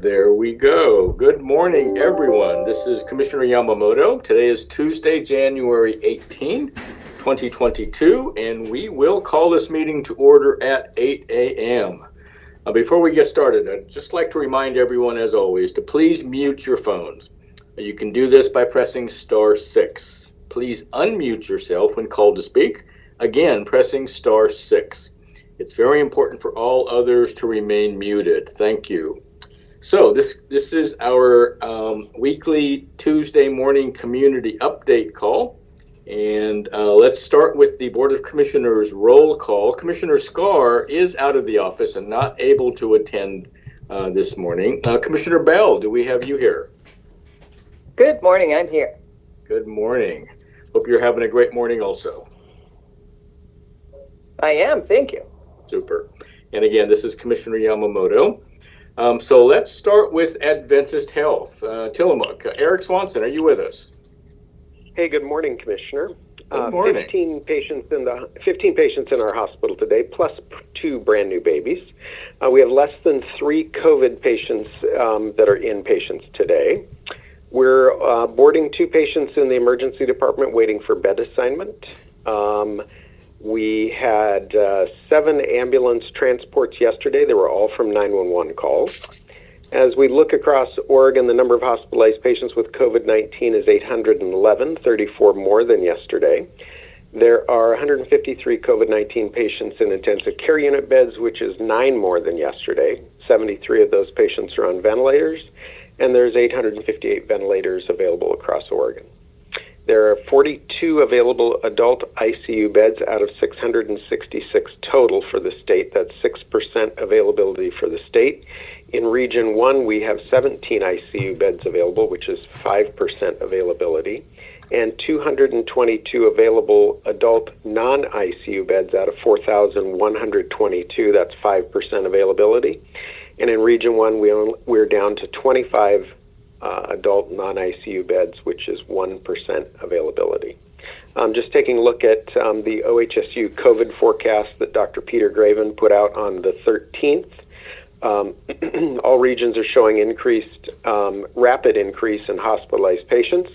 There we go. Good morning, everyone. This is Commissioner Yamamoto. Today is Tuesday, January 18, 2022, and we will call this meeting to order at 8 a.m. Before we get started, I'd just like to remind everyone, as always, to please mute your phones. You can do this by pressing *6. Please unmute yourself when called to speak. Again, pressing *6. It's very important for all others to remain muted. Thank you. So this is our weekly Tuesday morning community update call. And let's start with the Board of Commissioners roll call. Commissioner Scar is out of the office and not able to attend this morning. Commissioner Bell, do we have you here? Good morning, I'm here. Good morning. Hope you're having a great morning also. I am, thank you. Super. And again, this is Commissioner Yamamoto. So let's start with Adventist Health. Tillamook, Eric Swanson, are you with us? Hey, good morning, Commissioner. Good morning. 15 patients in our hospital today, plus 2 brand new babies. We have less than 3 COVID patients that are inpatients today. We're boarding 2 patients in the emergency department waiting for bed assignment. We had 7 ambulance transports yesterday. They were all from 911 calls. As we look across Oregon, the number of hospitalized patients with COVID-19 is 811, 34 more than yesterday. There are 153 COVID-19 patients in intensive care unit beds, which is 9 more than yesterday. 73 of those patients are on ventilators, and there's 858 ventilators available across Oregon. There are 42 available adult ICU beds out of 666 total for the state. That's 6% availability for the state. In Region 1, we have 17 ICU beds available, which is 5% availability, and 222 available adult non-ICU beds out of 4,122. That's 5% availability. And in Region 1, we're down to 25 adult non-ICU beds, which is 1% availability. Just taking a look at the OHSU COVID forecast that Dr. Peter Graven put out on the 13th. All regions are showing rapid increase in hospitalized patients.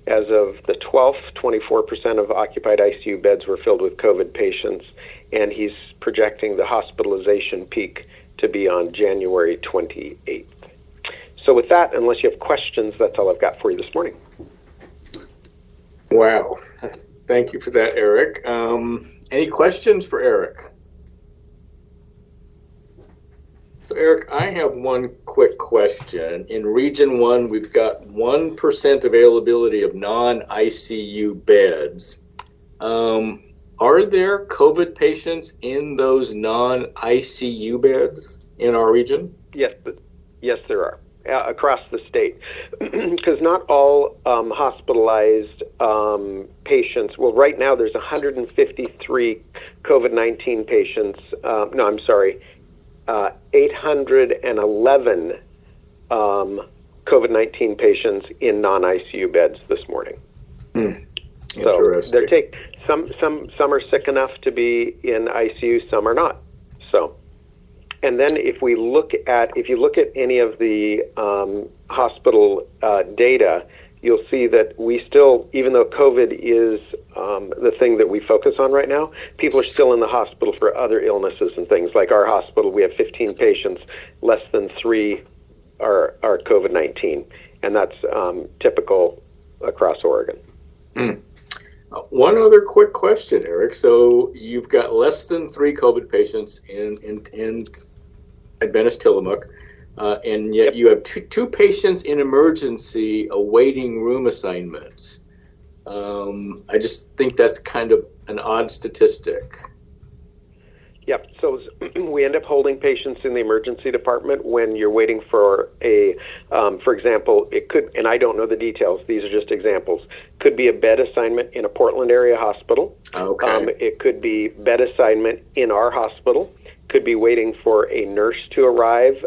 As of the 12th, 24% of occupied ICU beds were filled with COVID patients, and he's projecting the hospitalization peak to be on January 28th. So with that, unless you have questions, that's all I've got for you this morning. Wow. Thank you for that, Eric. Any questions for Eric? So, Eric, I have one quick question. In Region 1, we've got 1% availability of non-ICU beds. Are there COVID patients in those non-ICU beds in our region? Yes, there are. Across the state, because not all hospitalized patients, well, right now there's 153 COVID-19 patients, 811 COVID-19 patients in non-ICU beds this morning. So they're some are sick enough to be in ICU, some are not. So. And then if you look at any of the hospital data, you'll see that we still, even though COVID is the thing that we focus on right now, people are still in the hospital for other illnesses and things. Like our hospital, we have 15 patients, less than 3 are COVID-19, and that's typical across Oregon. One other quick question, Eric. So you've got less than 3 COVID patients in Adventist Tillamook, and yet you have two patients in emergency awaiting room assignments. I just think that's kind of an odd statistic. Yep. So we end up holding patients in the emergency department when you're waiting for for example, it could, and I don't know the details, these are just examples, could be a bed assignment in a Portland area hospital. Okay. It could be bed assignment in our hospital. Could be waiting for a nurse to arrive.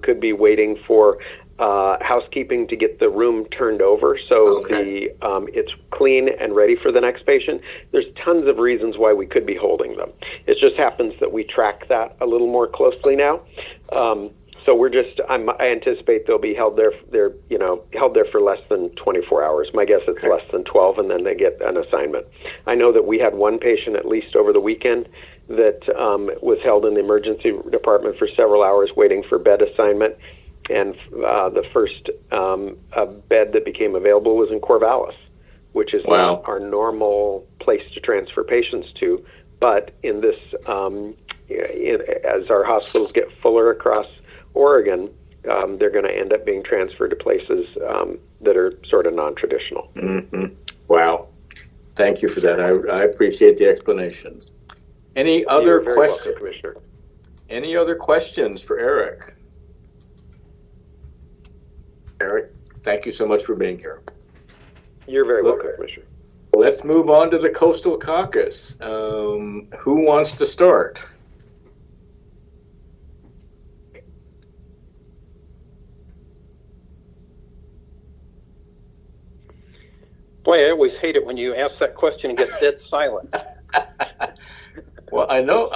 Could be waiting for housekeeping to get the room turned over so it's clean and ready for the next patient. There's tons of reasons why we could be holding them. It just happens that we track that a little more closely now. So I anticipate they'll be held there. They're held there for less than 24 hours. My guess it's less than 12, and then they get an assignment. I know that we had one patient at least over the weekend that was held in the emergency department for several hours waiting for bed assignment, and the first bed that became available was in Corvallis, which is not our normal place to transfer patients to. But in this, as our hospitals get fuller across Oregon, they're going to end up being transferred to places that are sort of non-traditional. Mm-hmm. Wow. Thank you for that. I appreciate the explanations. Any other questions? Welcome, Commissioner. Any other questions for Eric? Eric, thank you so much for being here. You're very welcome, Commissioner. Let's move on to the Coastal Caucus. Who wants to start? Boy, I always hate it when you ask that question and get dead silent. Well, I know.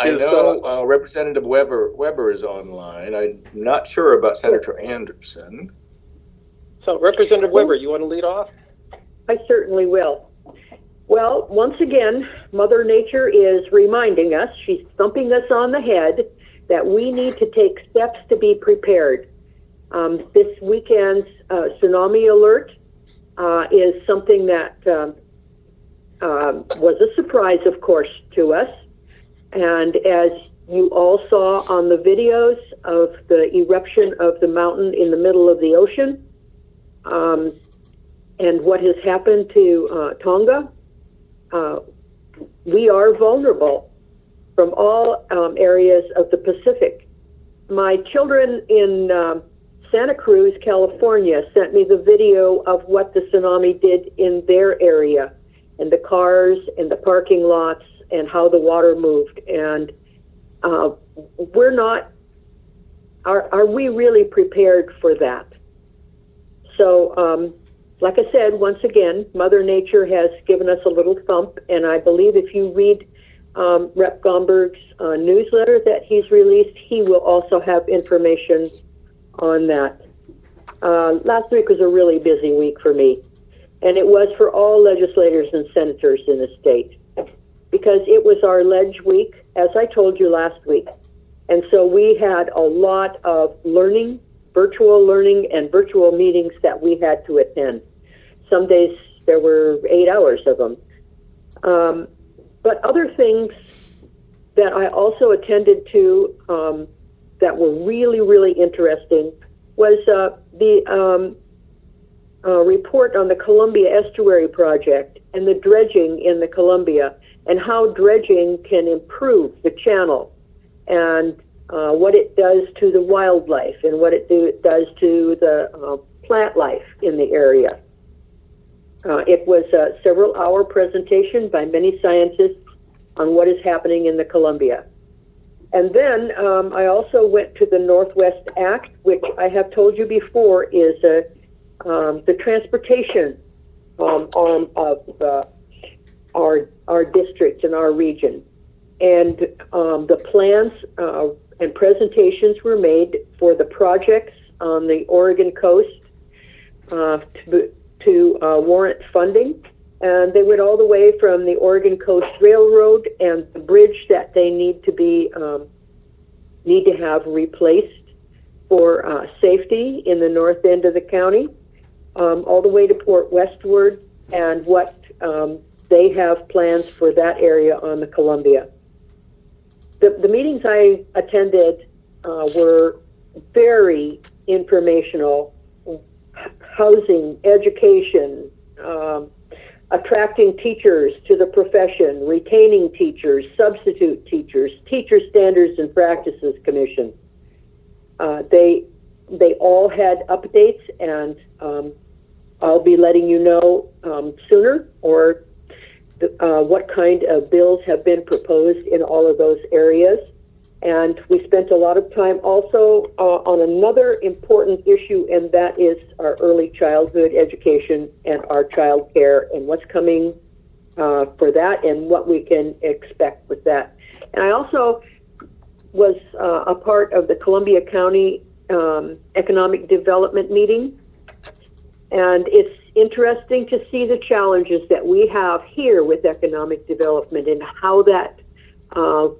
Representative Weber is online. I'm not sure about Senator Anderson. So, Representative Weber, you want to lead off? I certainly will. Well, once again, Mother Nature is reminding us, she's thumping us on the head, that we need to take steps to be prepared. This weekend's tsunami alert is something that was a surprise, of course, to us. And as you all saw on the videos of the eruption of the mountain in the middle of the ocean, and what has happened to Tonga, we are vulnerable from all areas of the Pacific. My children in Santa Cruz, California, sent me the video of what the tsunami did in their area, and the cars and the parking lots and how the water moved. And we're not, are we really prepared for that? So, like I said, once again, Mother Nature has given us a little thump, and I believe if you read Rep. Gomberg's newsletter that he's released, he will also have information on that. Last week was a really busy week for me, and it was for all legislators and senators in the state, because it was our ledge week, as I told you last week. And so we had a lot of learning, virtual learning, and virtual meetings that we had to attend. Some days there were 8 hours of them. But other things that I also attended to that were really, really interesting was the report on the Columbia Estuary Project and the dredging in the Columbia, and how dredging can improve the channel, and what it does to the wildlife and what it does to the plant life in the area. It was a several-hour presentation by many scientists on what is happening in the Columbia. And then I also went to the Northwest Act, which I have told you before is the transportation arm of our district and our region. And the plans and presentations were made for the projects on the Oregon coast to warrant funding. And they went all the way from the Oregon Coast Railroad and the bridge that they need to have replaced for safety in the north end of the county, all the way to Port Westward, and what they have plans for that area on the Columbia. The meetings I attended were very informational: housing, education, attracting teachers to the profession, retaining teachers, substitute teachers, Teacher Standards and Practices Commission. They all had updates, and I'll be letting you know sooner, or what kind of bills have been proposed in all of those areas. And we spent a lot of time also on another important issue, and that is our early childhood education and our child care, and what's coming for that, and what we can expect with that. And I also was a part of the Columbia County economic development meeting. And it's interesting to see the challenges that we have here with economic development and how that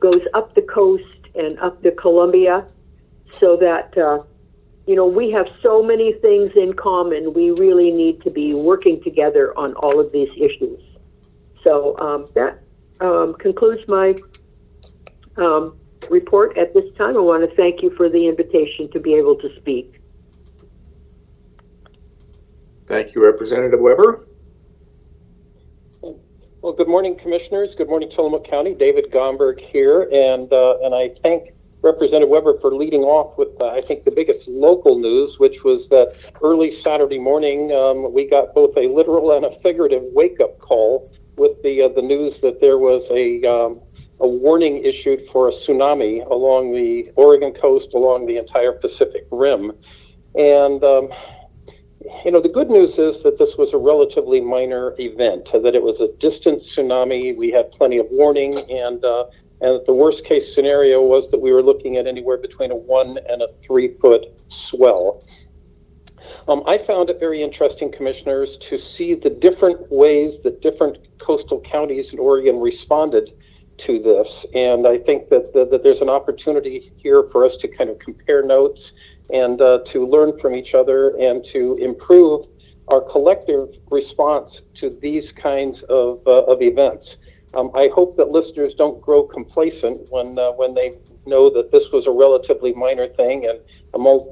goes up the coast and up to Columbia, so that, we have so many things in common. We really need to be working together on all of these issues. So that concludes my report at this time. I want to thank you for the invitation to be able to speak. Thank you, Representative Weber. Well, good morning, Commissioners. Good morning, Tillamook County. David Gomberg here, and I thank Representative Weber for leading off with, I think, the biggest local news, which was that early Saturday morning, we got both a literal and a figurative wake-up call with the news that there was a warning issued for a tsunami along the Oregon coast, along the entire Pacific Rim. And the good news is that this was a relatively minor event, that it was a distant tsunami. We had plenty of warning, and the worst case scenario was that we were looking at anywhere between a 1 and a 3 foot swell. I found it very interesting, Commissioners, to see the different ways that different coastal counties in Oregon responded to this. And I think that there's an opportunity here for us to kind of compare notes and to learn from each other and to improve our collective response to these kinds of events. I hope that listeners don't grow complacent when they know that this was a relatively minor thing and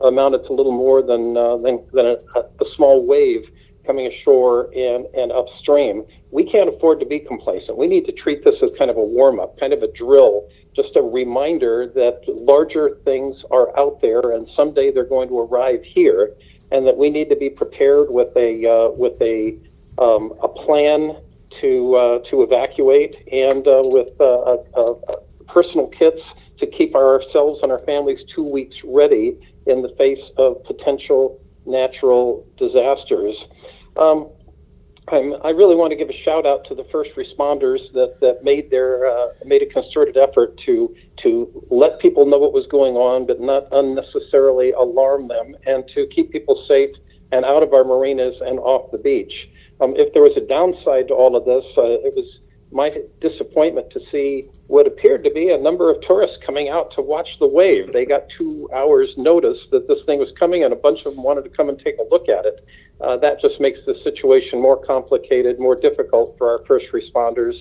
amounted to little more than a small wave coming ashore and upstream. We can't afford to be complacent. We need to treat this as kind of a warm-up, kind of a drill, just a reminder that larger things are out there and someday they're going to arrive here, and that we need to be prepared with a plan to evacuate and with personal kits to keep ourselves and our families 2 weeks ready in the face of potential natural disasters. I really want to give a shout out to the first responders that made a concerted effort to let people know what was going on, but not unnecessarily alarm them, and to keep people safe and out of our marinas and off the beach. If there was a downside to all of this, it was my disappointment to see what appeared to be a number of tourists coming out to watch the wave. They got 2 hours notice that this thing was coming, and a bunch of them wanted to come and take a look at it. That just makes the situation more complicated, more difficult for our first responders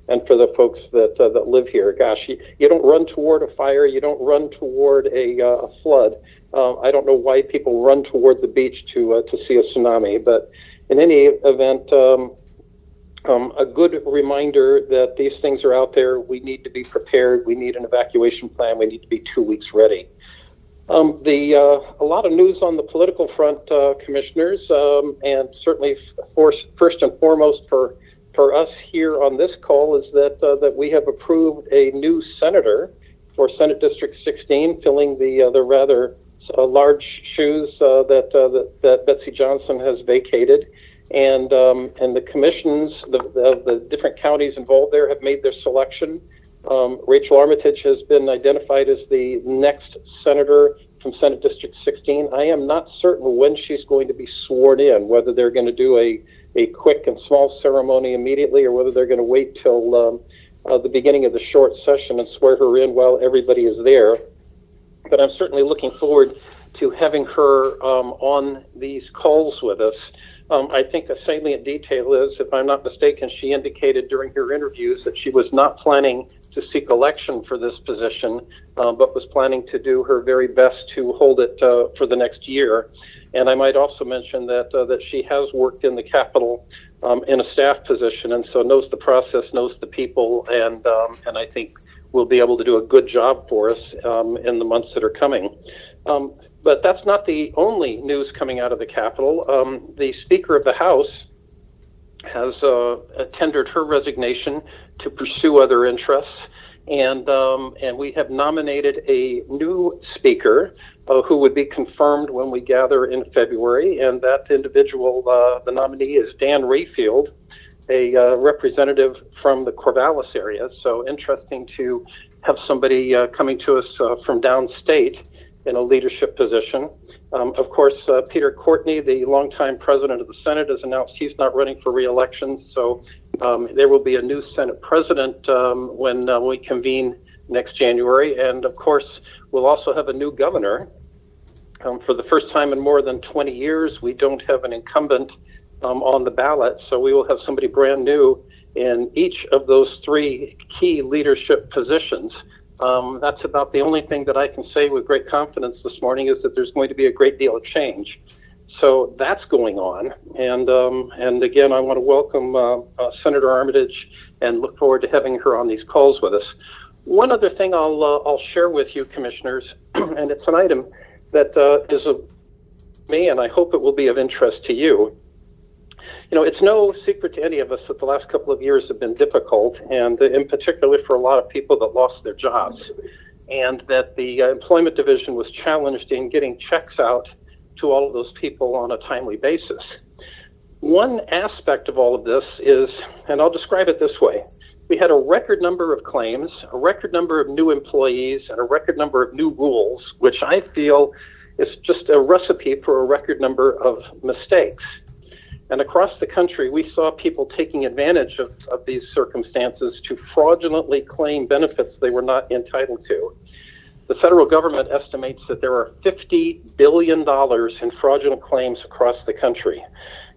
and for the folks that live here. Gosh, you don't run toward a fire, you don't run toward a flood. I don't know why people run toward the beach to see a tsunami, but in any event, a good reminder that these things are out there. We need to be prepared. We need an evacuation plan. We need to be 2 weeks ready. A lot of news on the political front, Commissioners, and certainly first and foremost for us here on this call is that we have approved a new senator for Senate District 16, filling the rather large shoes that Betsy Johnson has vacated. And the commissions, the different counties involved there have made their selection. Rachel Armitage has been identified as the next senator from Senate District 16. I am not certain when she's going to be sworn in, whether they're going to do a quick and small ceremony immediately or whether they're going to wait till the beginning of the short session and swear her in while everybody is there. But I'm certainly looking forward to having her on these calls with us. I think a salient detail is, if I'm not mistaken, she indicated during her interviews that she was not planning to seek election for this position, but was planning to do her very best to hold it for the next year. And I might also mention that she has worked in the Capitol in a staff position, and so knows the process, knows the people, and I think will be able to do a good job for us in the months that are coming. But that's not the only news coming out of the Capitol. The Speaker of the House has tendered her resignation to pursue other interests, and we have nominated a new Speaker who would be confirmed when we gather in February, and that individual, the nominee, is Dan Rayfield, a representative from the Corvallis area. So interesting to have somebody coming to us from downstate. in a leadership position. Of course, Peter Courtney, the longtime president of the Senate, has announced he's not running for re-election. So there will be a new Senate president when we convene next January. And of course, we'll also have a new governor. For the first time in more than 20 years, we don't have an incumbent on the ballot. So we will have somebody brand new in each of those three key leadership positions. That's about the only thing that I can say with great confidence this morning, is that there's going to be a great deal of change. So that's going on. And again, I want to welcome Senator Armitage and look forward to having her on these calls with us. One other thing I'll share with you, commissioners, and it's an item that is of me, and I hope it will be of interest to you. You know, it's no secret to any of us that the last couple of years have been difficult, and in particular for a lot of people that lost their jobs, and that the Employment Division was challenged in getting checks out to all of those people on a timely basis. One aspect of all of this is, and I'll describe it this way, we had a record number of claims, a record number of new employees, and a record number of new rules, which I feel is just a recipe for a record number of mistakes. And across the country, we saw people taking advantage of these circumstances to fraudulently claim benefits they were not entitled to. The federal government estimates that there are $50 billion in fraudulent claims across the country.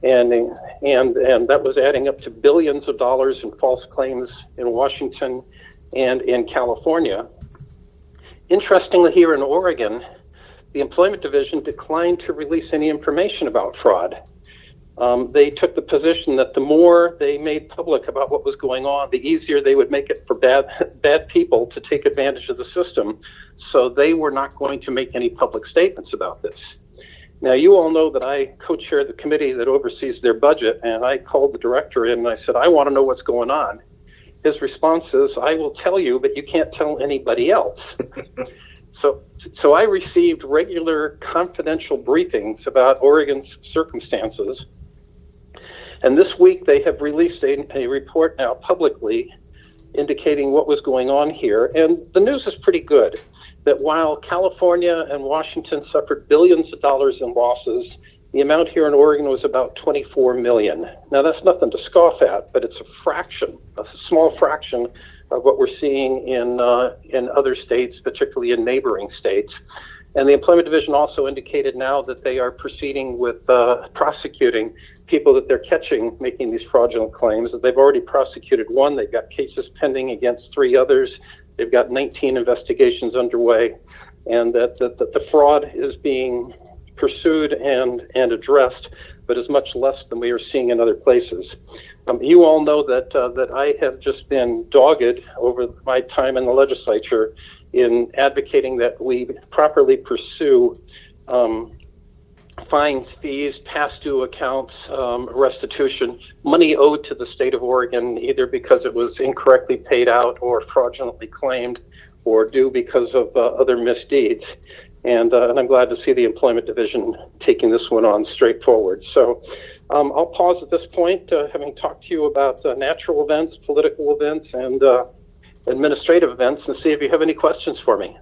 And that was adding up to billions of dollars in false claims in Washington and in California. Interestingly, here in Oregon, the Employment Division declined to release any information about fraud. They took the position that the more they made public about what was going on, the easier they would make it for bad people to take advantage of the system. So they were not going to make any public statements about this. Now, you all know that I co-chair the committee that oversees their budget, and I called the director in and I said, I want to know what's going on. His response is, I will tell you, but you can't tell anybody else. So I received regular confidential briefings about Oregon's circumstances. And this week they have released a report now publicly indicating what was going on here. And the news is pretty good, that while California and Washington suffered billions of dollars in losses, the amount here in Oregon was about 24 million. Now that's nothing to scoff at, but it's a small fraction of what we're seeing in other states, particularly in neighboring states. And the Employment Division also indicated now that they are proceeding with prosecuting people that they're catching making these fraudulent claims. That they've already prosecuted one. They've got cases pending against 3 others. They've got 19 investigations underway, and that the fraud is being pursued and addressed, but is much less than we are seeing in other places. You all know that I have just been dogged over my time in the legislature in advocating that we properly pursue fines, fees, past due accounts, restitution, money owed to the state of Oregon, either because it was incorrectly paid out or fraudulently claimed or due because of other misdeeds. And I'm glad to see the Employment Division taking this one on straightforward. So I'll pause at this point, having talked to you about natural events, political events, and administrative events, and see if you have any questions for me.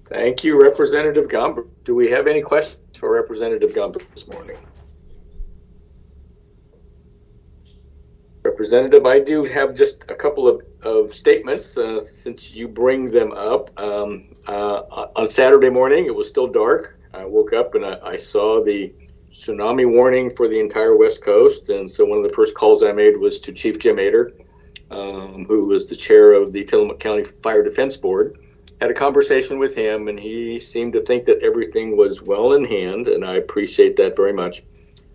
Thank you, Representative Gomber. Do we have any questions for Representative Gomber this morning? Representative, I do have just a couple of statements since you bring them up. On Saturday morning, it was still dark. I woke up and I saw the tsunami warning for the entire West Coast. And so one of the first calls I made was to Chief Jim Ader, who was the chair of the Tillamook County Fire Defense Board. Had a conversation with him, and he seemed to think that everything was well in hand, and I appreciate that very much.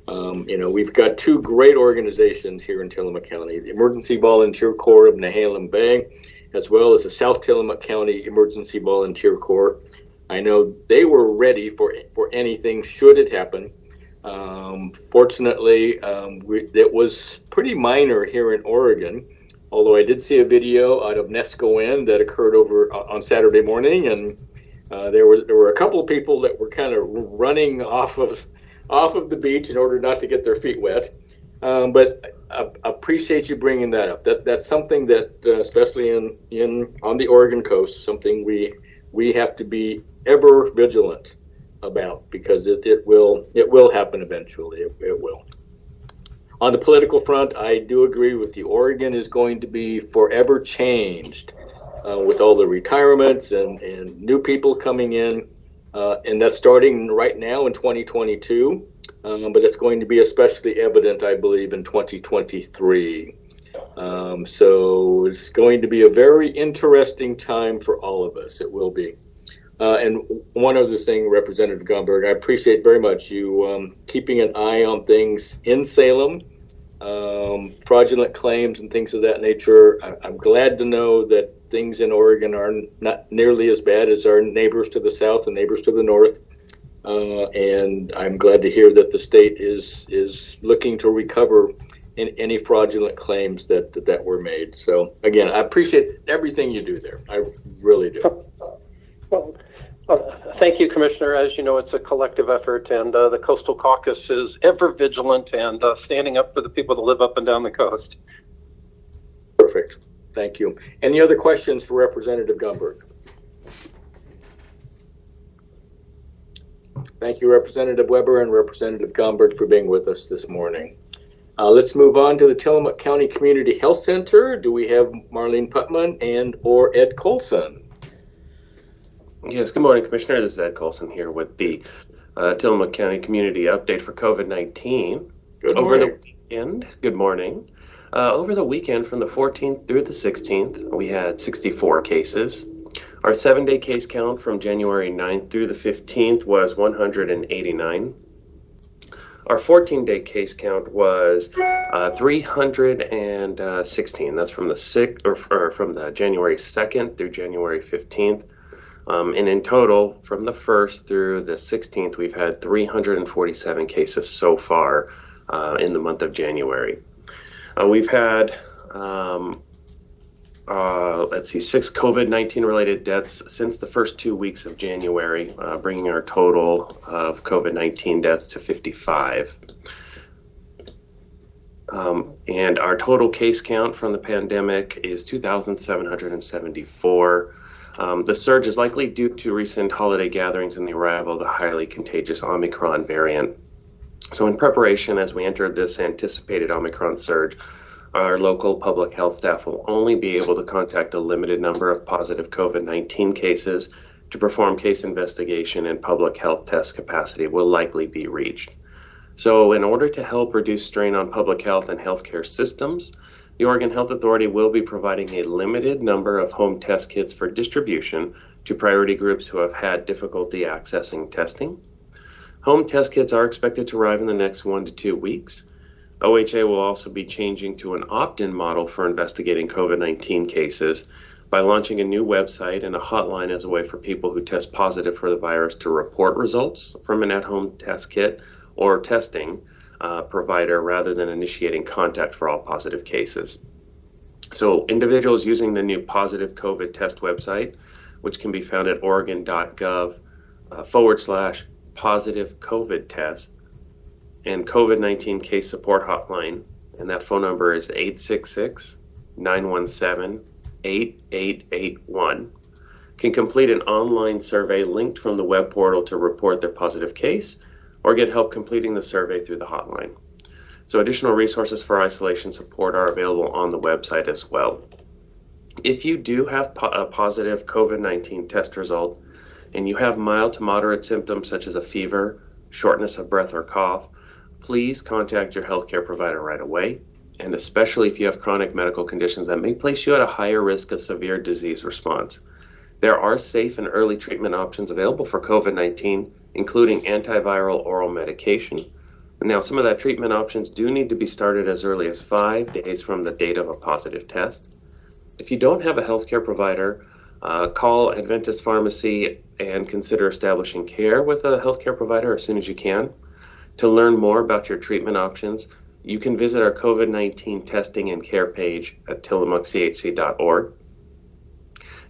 We've got 2 great organizations here in Tillamook County, the Emergency Volunteer Corps of Nehalem Bay, as well as the South Tillamook County Emergency Volunteer Corps. I know they were ready for anything should it happen. Fortunately, it was pretty minor here in Oregon, although I did see a video out of Nescoen that occurred over on Saturday morning, and there were a couple of people that were kind of running off of the beach in order not to get their feet wet. But I appreciate you bringing that up. That's something that, especially on the Oregon coast, something we have to be ever vigilant about, because it will happen eventually. It will. On the political front, I do agree with you. Oregon is going to be forever changed with all the retirements and new people coming in, and that's starting right now in 2022, but it's going to be especially evident, I believe, in 2023. So it's going to be a very interesting time for all of us. It will be. And one other thing, Representative Gomberg, I appreciate very much you keeping an eye on things in Salem, fraudulent claims and things of that nature. I'm glad to know that things in Oregon are not nearly as bad as our neighbors to the south and neighbors to the north. And I'm glad to hear that the state is looking to recover in any fraudulent claims that were made. So again, I appreciate everything you do there. I really do. Well, thank you, Commissioner. As you know, it's a collective effort, and the Coastal Caucus is ever vigilant and standing up for the people that live up and down the coast. Perfect. Thank you. Any other questions for Representative Gomberg? Thank you, Representative Weber and Representative Gomberg, for being with us this morning. Let's move on to the Tillamook County Community Health Center. Do we have Marlene Putman and or Ed Colson? Yes, good morning, Commissioner. This is Ed Colson here with the Tillamook County Community Update for COVID-19. Good morning. Over the weekend, good morning. Over the weekend from the 14th through the 16th, we had 64 cases. Our 7-day case count from January 9th through the 15th was 189. Our 14-day case count was 316. That's from the from the January 2nd through January 15th. And in total, from the 1st through the 16th, we've had 347 cases so far in the month of January. We've had, 6 COVID-19 related deaths since the first 2 weeks of January, bringing our total of COVID-19 deaths to 55. And our total case count from the pandemic is 2,774. The surge is likely due to recent holiday gatherings and the arrival of the highly contagious Omicron variant. So in preparation, as we enter this anticipated Omicron surge, our local public health staff will only be able to contact a limited number of positive COVID-19 cases to perform case investigation, and public health test capacity will likely be reached. So in order to help reduce strain on public health and healthcare systems, the Oregon Health Authority will be providing a limited number of home test kits for distribution to priority groups who have had difficulty accessing testing. Home test kits are expected to arrive in the next 1 to 2 weeks. OHA will also be changing to an opt-in model for investigating COVID-19 cases by launching a new website and a hotline as a way for people who test positive for the virus to report results from an at-home test kit or testing provider rather than initiating contact for all positive cases. So individuals using the new Positive COVID Test website, which can be found at oregon.gov/positive COVID test, and COVID-19 case support hotline, and that phone number is 866-917-8881, can complete an online survey linked from the web portal to report their positive case or get help completing the survey through the hotline. So additional resources for isolation support are available on the website as well. If you do have a positive COVID-19 test result and you have mild to moderate symptoms such as a fever, shortness of breath, or cough, please contact your healthcare provider right away, and especially if you have chronic medical conditions that may place you at a higher risk of severe disease response. There are safe and early treatment options available for COVID-19, including antiviral oral medication. Now, some of that treatment options do need to be started as early as 5 days from the date of a positive test. If you don't have a healthcare provider, call Adventist Pharmacy and consider establishing care with a healthcare provider as soon as you can. To learn more about your treatment options, you can visit our COVID-19 testing and care page at tillamookchc.org.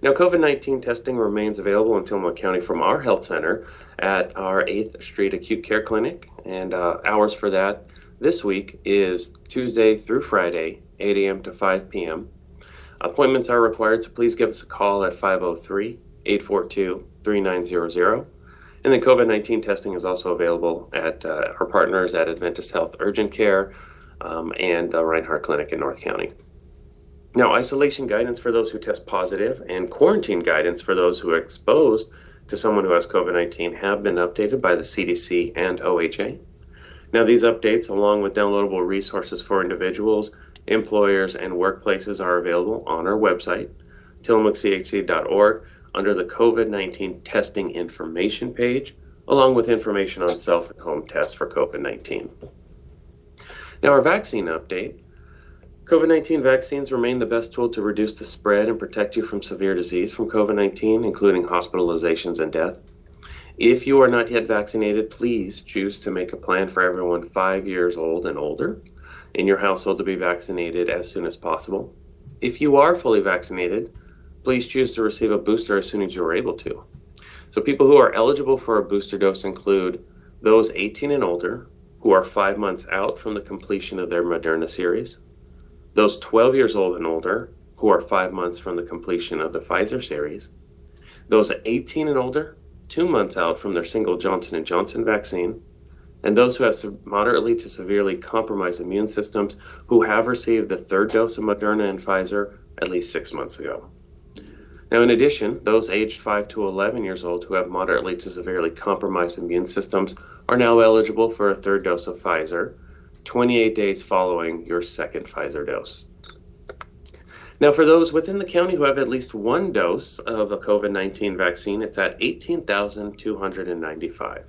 Now, COVID-19 testing remains available in Tillamook County from our health center at our 8th Street Acute Care Clinic, and hours for that this week is Tuesday through Friday, 8 a.m. to 5 p.m. Appointments are required, so please give us a call at 503-842-8255. 3900. And then COVID-19 testing is also available at our partners at Adventist Health Urgent Care and the Reinhardt Clinic in North County. Now, isolation guidance for those who test positive and quarantine guidance for those who are exposed to someone who has COVID-19 have been updated by the CDC and OHA. Now, these updates, along with downloadable resources for individuals, employers, and workplaces, are available on our website, tillamookchc.org, under the COVID-19 testing information page, along with information on self and home tests for COVID-19. Now, our vaccine update. COVID-19 vaccines remain the best tool to reduce the spread and protect you from severe disease from COVID-19, including hospitalizations and death. If you are not yet vaccinated, please choose to make a plan for everyone 5 years old and older in your household to be vaccinated as soon as possible. If you are fully vaccinated, please choose to receive a booster as soon as you are able to. So people who are eligible for a booster dose include those 18 and older who are 5 months out from the completion of their Moderna series, those 12 years old and older who are 5 months from the completion of the Pfizer series, those 18 and older 2 months out from their single Johnson & Johnson vaccine, and those who have moderately to severely compromised immune systems who have received the third dose of Moderna and Pfizer at least 6 months ago. Now, in addition, those aged 5 to 11 years old who have moderately to severely compromised immune systems are now eligible for a third dose of Pfizer, 28 days following your second Pfizer dose. Now, for those within the county who have at least one dose of a COVID-19 vaccine, it's at 18,295.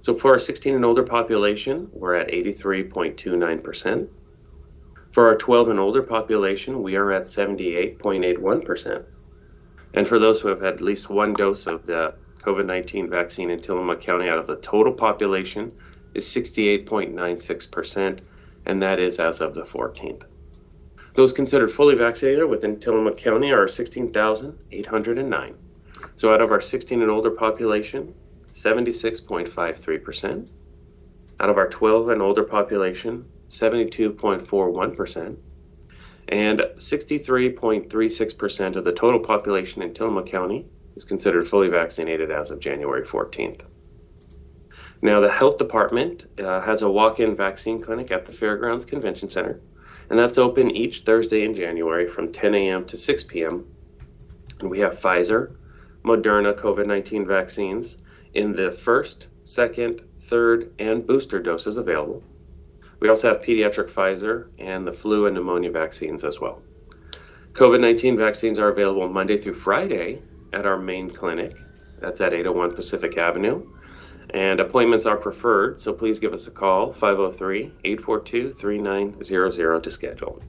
So for our 16 and older population, we're at 83.29%. For our 12 and older population, we are at 78.81%. And for those who have had at least one dose of the COVID-19 vaccine in Tillamook County out of the total population is 68.96%, and that is as of the 14th. Those considered fully vaccinated within Tillamook County are 16,809. So out of our 16 and older population, 76.53%. Out of our 12 and older population, 72.41%. And 63.36% of the total population in Tillamook County is considered fully vaccinated as of January 14th. Now, the health department has a walk-in vaccine clinic at the Fairgrounds Convention Center, and that's open each Thursday in January from 10 a.m. to 6 p.m. And we have Pfizer, Moderna COVID-19 vaccines in the first, second, third, and booster doses available. We also have pediatric Pfizer and the flu and pneumonia vaccines as well. COVID-19 vaccines are available Monday through Friday at our main clinic. That's at 801 Pacific Avenue. And appointments are preferred, so please give us a call, 503-842-3900 to schedule.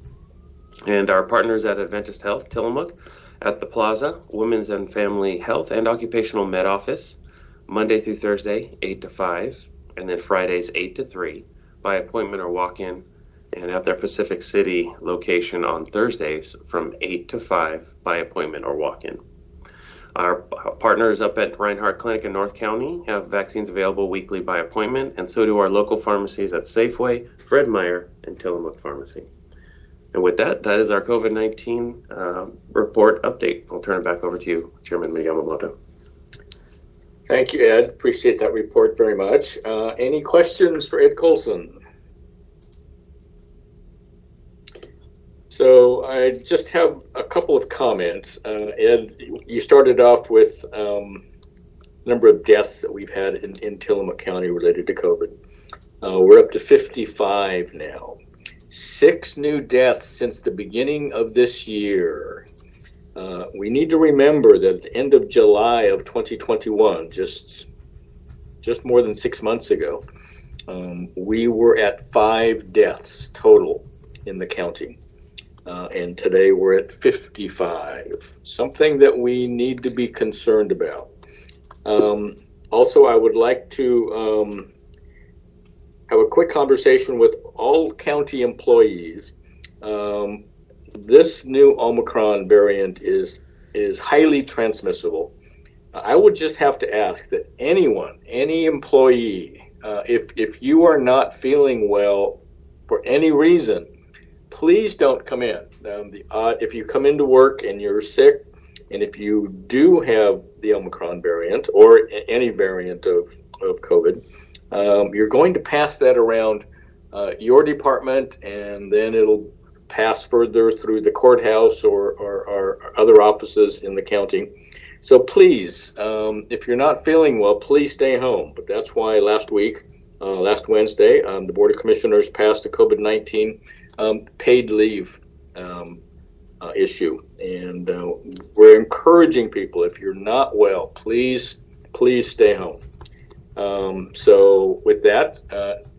And our partners at Adventist Health Tillamook at the Plaza, Women's and Family Health and Occupational Med Office, Monday through Thursday, 8 to 5, and then Fridays, 8 to 3, by appointment or walk-in, and at their Pacific City location on Thursdays from 8 to 5 by appointment or walk-in. Our partners up at Reinhardt Clinic in North County have vaccines available weekly by appointment, and so do our local pharmacies at Safeway, Fred Meyer, and Tillamook Pharmacy. And with that, that is our COVID-19 report update. I'll turn it back over to you, Chairman Yamamoto. Thank you, Ed. Appreciate that report very much. Any questions for Ed Colson? So I just have a couple of comments. Ed, you started off with number of deaths that we've had in Tillamook County related to COVID. We're up to 55 now. 6 new deaths since the beginning of this year. We need to remember that at the end of July of 2021, just more than 6 months ago, we were at 5 deaths total in the county. And today we're at 55, something that we need to be concerned about. Also, I would like to have a quick conversation with all county employees. This new Omicron variant is highly transmissible. I would just have to ask that any employee, if you are not feeling well for any reason, please don't come in. If you come into work and you're sick, And if you do have the Omicron variant or any variant of COVID, you're going to pass that around your department, and then it'll pass further through the courthouse or other offices in the county. So please, if you're not feeling well, please stay home. But that's why last Wednesday, the Board of Commissioners passed a COVID-19 paid leave issue. And we're encouraging people, if you're not well, please stay home. So with that,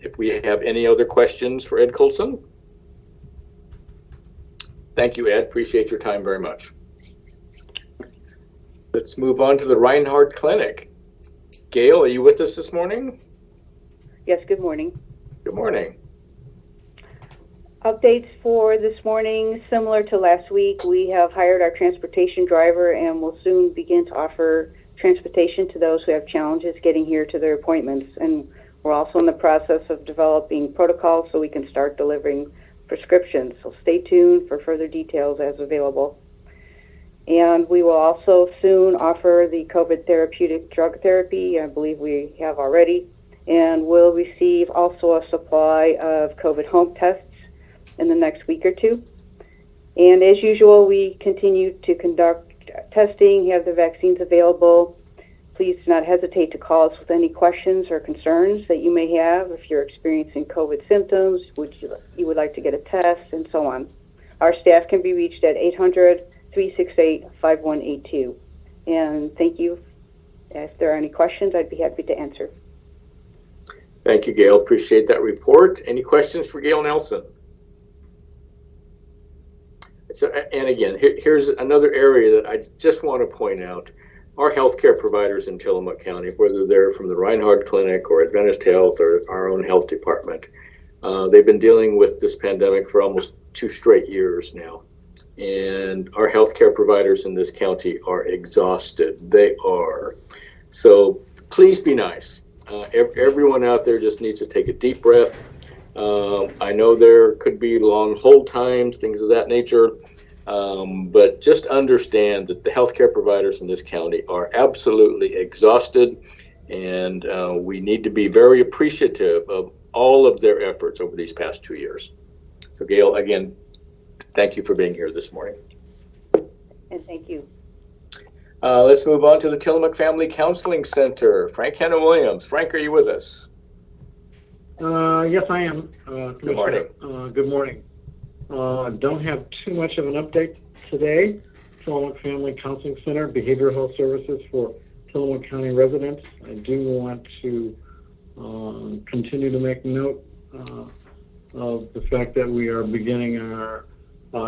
if we have any other questions for Ed Coulson. Thank you, Ed. Appreciate your time very much. Let's move on to the Reinhardt Clinic. Gail, are you with us this morning? Yes, good morning. Good morning. Updates for this morning, similar to last week, we have hired our transportation driver and will soon begin to offer transportation to those who have challenges getting here to their appointments. And we're also in the process of developing protocols so we can start delivering prescriptions. So stay tuned for further details as available. And we will also soon offer the COVID therapeutic drug therapy. I believe we have already. And we'll receive also a supply of COVID home tests in the next week or two. And as usual, we continue to conduct testing, have the vaccines available. Please do not hesitate to call us with any questions or concerns that you may have. If you're experiencing COVID symptoms, you would like to get a test, and so on. Our staff can be reached at 800-368-5182. And thank you. If there are any questions, I'd be happy to answer. Thank you, Gail. Appreciate that report. Any questions for Gail Nelson? So, and again, here's another area that I just want to point out. Our healthcare providers in Tillamook County, whether they're from the Reinhardt Clinic or Adventist Health or our own health department, they've been dealing with this pandemic for almost 2 straight years now. And our healthcare providers in this county are exhausted. They are. So please be nice. Everyone out there just needs to take a deep breath. I know there could be long hold times, things of that nature, but just understand that the healthcare providers in this county are absolutely exhausted, and we need to be very appreciative of all of their efforts over these past 2 years. So Gail, again, thank you for being here this morning. And thank you. Let's move on to the Tillamook Family Counseling Center. Frank Hanna-Williams. Frank, are you with us? Yes, I am. Good morning. Good morning. Don't have too much of an update today. Tillamook Family Counseling Center, behavioral health services for Tillamook County residents. I do want to continue to make note of the fact that we are beginning our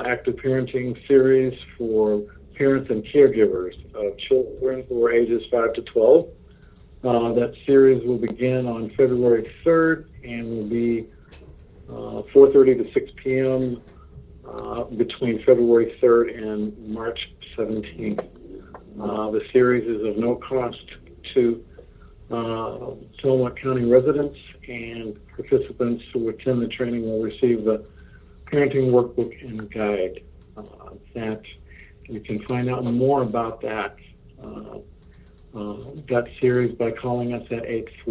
active parenting series for parents and caregivers of children who are ages 5 to 12. That series will begin on February 3rd and will be 4:30 to 6 p.m. Between February 3rd and March 17th. The series is of no cost to Tillamook County residents, and participants who attend the training will receive the parenting workbook and guide. That you can find out more about that series by calling us at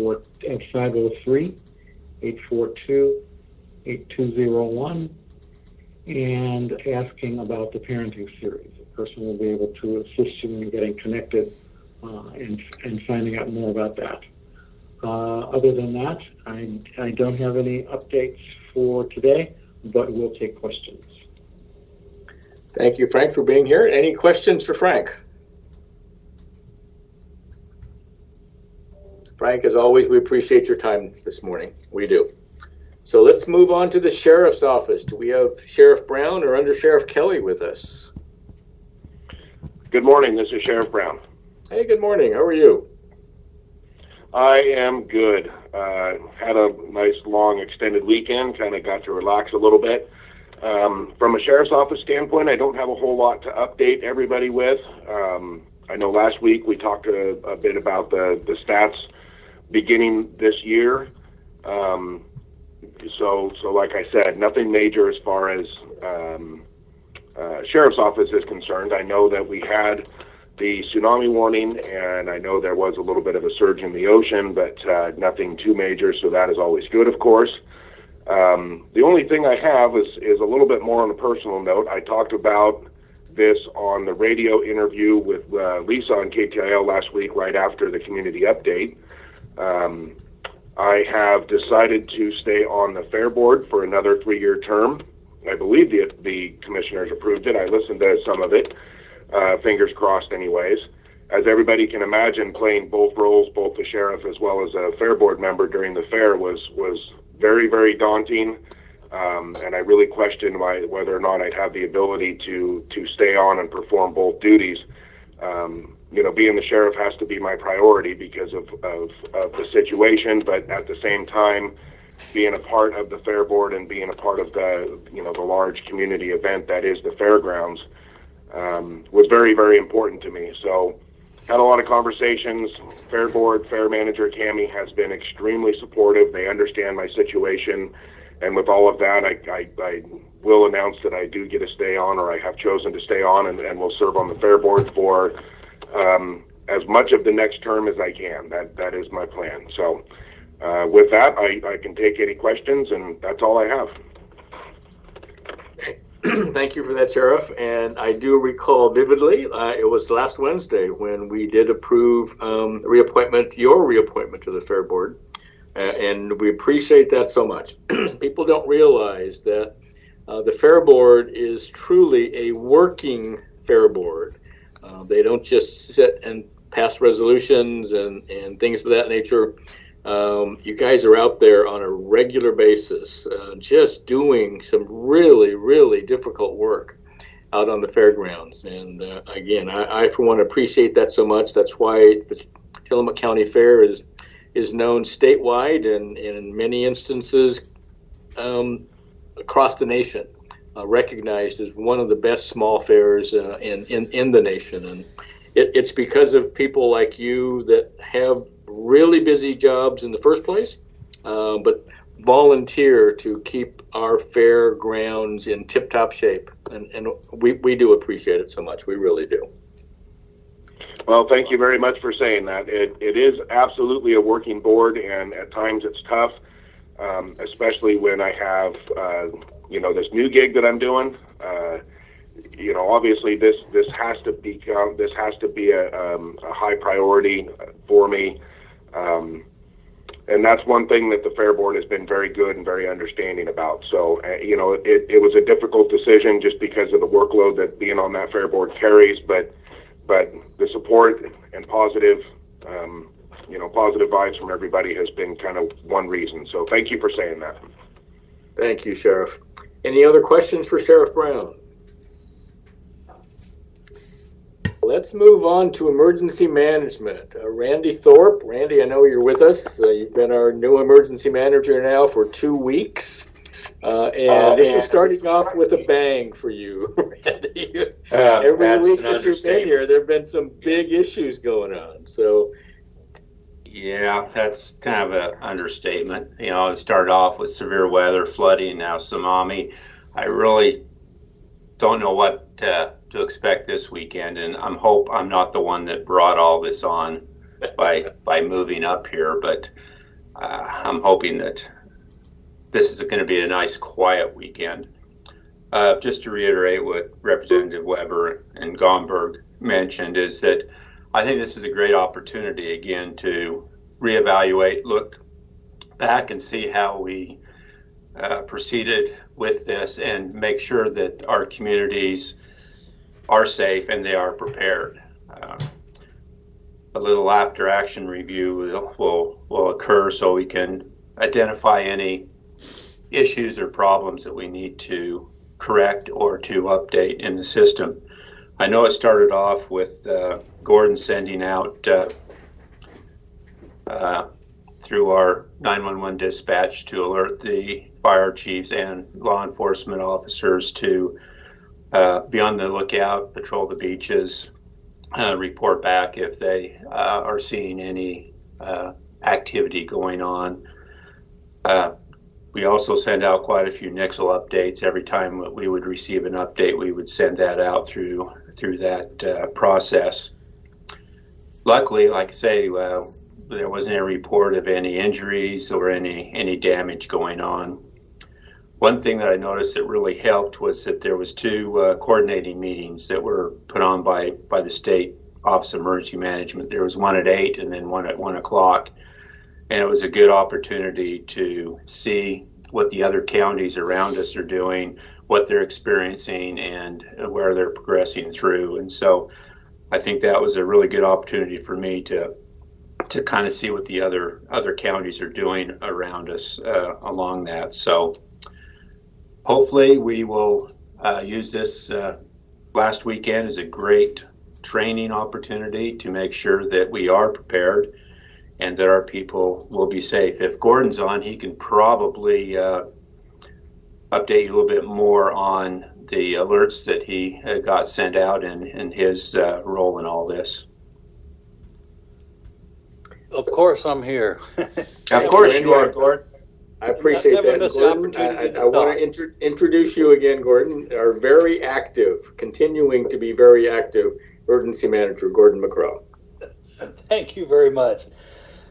503-842-8201 and asking about the parenting series. The person will be able to assist you in getting connected and finding out more about that. Other than that, I don't have any updates for today, but we'll take questions. Thank you, Frank, for being here. Any questions for Frank? Frank, as always, we appreciate your time this morning. We do. So let's move on to the Sheriff's Office. Do we have Sheriff Brown or Under Sheriff Kelly with us? Good morning. This is Sheriff Brown. Hey, good morning. How are you? I am good. Had a nice, long, extended weekend. Kind of got to relax a little bit. From a Sheriff's Office standpoint, I don't have a whole lot to update everybody with. I know last week we talked a bit about the stats beginning this year. So like I said, nothing major as far as Sheriff's Office is concerned. I know that we had the tsunami warning, and I know there was a little bit of a surge in the ocean, but nothing too major, so that is always good, of course. The only thing I have is a little bit more on a personal note. I talked about this on the radio interview with Lisa on KTIL last week, right after the community update. I have decided to stay on the Fair Board for another 3-year term. I believe the commissioners approved it. I listened to some of it. Fingers crossed anyways. As everybody can imagine, playing both roles, both the sheriff as well as a Fair Board member during the fair was very, very daunting. And I really questioned whether or not I'd have the ability to stay on and perform both duties. Being the sheriff has to be my priority because of the situation, but at the same time, being a part of the Fair Board and being a part of the large community event that is the fairgrounds was very, very important to me. So had a lot of conversations. Fair Board, Fair Manager Cami has been extremely supportive. They understand my situation. And with all of that, I will announce that I do get to stay on, or I have chosen to stay on, and will serve on the Fair Board for as much of the next term as I can. That is my plan. So with that, I can take any questions, and that's all I have. Thank you for that, Sheriff. And I do recall vividly, it was last Wednesday when we did approve your reappointment to the Fair Board. And we appreciate that so much. People don't realize that the Fair Board is truly a working Fair Board. They don't just sit and pass resolutions and things of that nature. You guys are out there on a regular basis, just doing some really, really difficult work out on the fairgrounds. And again, I for one appreciate that so much. That's why the Tillamook County Fair is known statewide and in many instances across the nation, recognized as one of the best small fairs in the nation. And it's because of people like you that have really busy jobs in the first place, but volunteer to keep our fairgrounds in tip-top shape. And we do appreciate it so much. We really do. Well, thank you very much for saying that. It is absolutely a working board, and at times it's tough, especially when I have, this new gig that I'm doing. Obviously this has to be a high priority for me, and that's one thing that the Fair Board has been very good and very understanding about. So, it was a difficult decision just because of the workload that being on that Fair Board carries, but the support and positive vibes from everybody has been kind of one reason. So thank you for saying that. Thank you, Sheriff. Any other questions for Sheriff Brown? Let's move on to emergency management. Randy Thorpe. Randy, I know you're with us. You've been our new emergency manager now for 2 weeks. And this is starting off with a bang for you. Every week that you've been here, there have been some big issues going on. So, yeah, that's kind of an understatement. It started off with severe weather, flooding, now tsunami. I really don't know what to expect this weekend, and I hope I'm not the one that brought all this on by moving up here. But I'm hoping that this is going to be a nice, quiet weekend. Just to reiterate what Representative Weber and Gomberg mentioned is that I think this is a great opportunity, again, to reevaluate, look back and see how we proceeded with this and make sure that our communities are safe and they are prepared. A little after action review will occur so we can identify any issues or problems that we need to correct or to update in the system. I know it started off with Gordon sending out through our 911 dispatch to alert the fire chiefs and law enforcement officers to be on the lookout, patrol the beaches, report back if they are seeing any activity going on. We also send out quite a few Nixle updates. Every time we would receive an update, we would send that out through that process. Luckily, like I say, there wasn't a report of any injuries or any damage going on. One thing that I noticed that really helped was that there was 2 coordinating meetings that were put on by the State Office of Emergency Management. There was one at 8 and then one at 1 o'clock. And it was a good opportunity to see what the other counties around us are doing, what they're experiencing, and where they're progressing through. And so I think that was a really good opportunity for me to kind of see what the other counties are doing around us along that. So hopefully we will use this last weekend as a great training opportunity to make sure that we are prepared and that our people will be safe. If Gordon's on, he can probably update you a little bit more on the alerts that he got sent out and his role in all this. Of course, I'm here. Of course you are, Gordon. I appreciate that, Gordon. I want to introduce you again, Gordon, our very active, continuing to be very active emergency manager, Gordon McCraw. Thank you very much.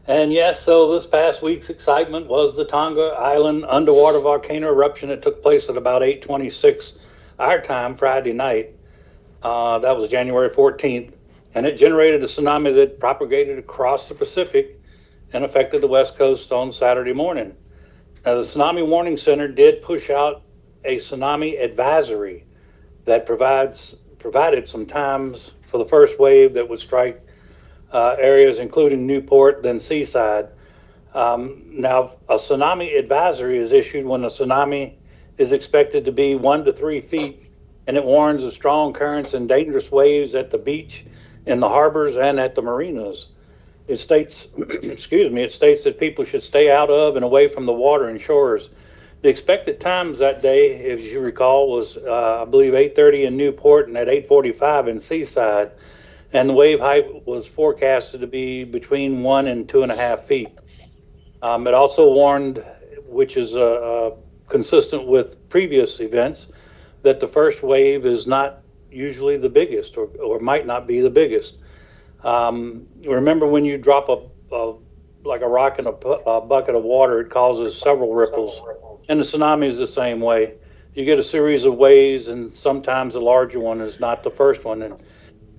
And yes, so this past week's excitement was the Tonga Island underwater volcano eruption that took place at about 8:26 our time Friday night. That was January 14th. And it generated a tsunami that propagated across the Pacific and affected the West Coast on Saturday morning. Now, the Tsunami Warning Center did push out a tsunami advisory that provided some times for the first wave that would strike areas including Newport, then Seaside. Now, a tsunami advisory is issued when a tsunami is expected to be 1 to 3 feet, and it warns of strong currents and dangerous waves at the beach, in the harbors, and at the marinas. It states, it states that people should stay out of and away from the water and shores. The expected times that day, if you recall, was I believe 8:30 in Newport and at 8:45 in Seaside. And the wave height was forecasted to be between 1 and 2.5 feet. It also warned, which is consistent with previous events, that the first wave is not usually the biggest, or might not be the biggest. Remember, when you drop like a rock in a bucket of water, it causes several ripples, and the tsunami is the same way. You get a series of waves, and sometimes the larger one is not the first one.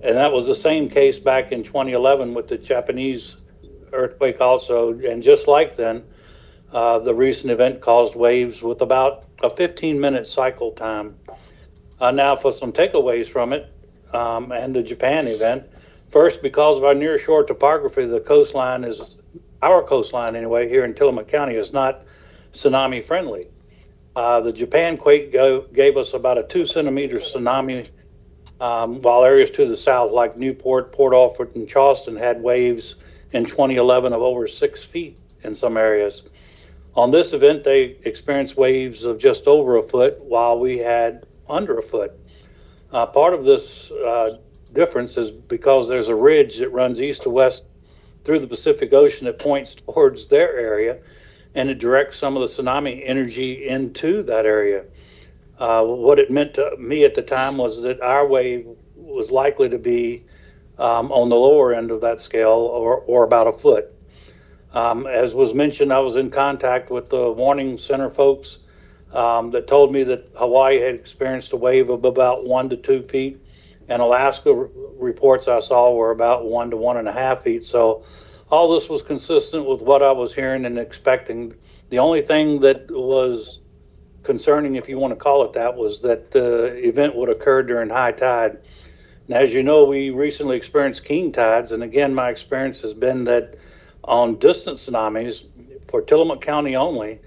And that was the same case back in 2011 with the Japanese earthquake also. And just like then, the recent event caused waves with about a 15-minute cycle time. Now for some takeaways from it and the Japan event. First, because of our near-shore topography, the coastline is, our coastline anyway, here in Tillamook County is not tsunami friendly. The Japan quake gave us about a 2-centimeter tsunami, while areas to the south like Newport, Port Orford, and Charleston had waves in 2011 of over 6 feet in some areas. On this event, they experienced waves of just over a foot, while we had under a foot. Part of this difference is because there's a ridge that runs east to west through the Pacific Ocean that points towards their area, and it directs some of the tsunami energy into that area. What it meant to me at the time was that our wave was likely to be on the lower end of that scale, or about a foot. As was mentioned, I was in contact with the Warning Center folks that told me that Hawaii had experienced a wave of about 1 to 2 feet, and Alaska reports I saw were about 1 to 1.5 feet. So all this was consistent with what I was hearing and expecting. The only thing that was concerning, if you want to call it that, was that the event would occur during high tide. And as you know, we recently experienced king tides, and again, my experience has been that on distant tsunamis, for Tillamook County only,